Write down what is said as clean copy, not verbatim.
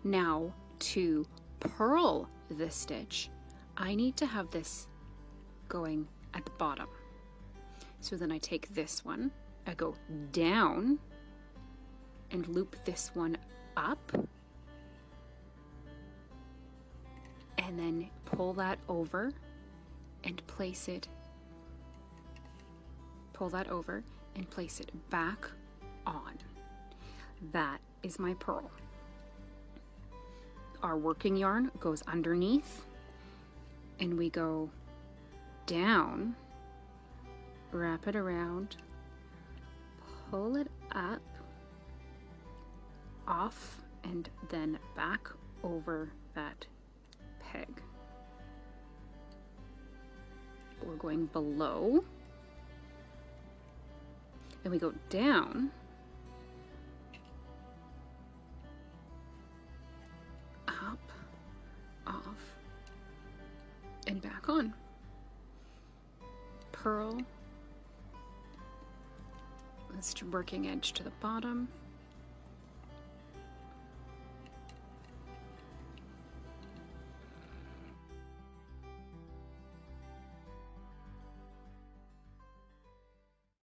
Now to purl the stitch, I need to have this going at the bottom. So then I take this one, I go down and loop this one up, and then pull that over and place it, pull that over and place it back on. That is my purl. Our working yarn goes underneath, and we go down, wrap it around, pull it up, off, and then back over that peg. We're going below, then we go down, up, off, and back on. Purl, this working edge to the bottom,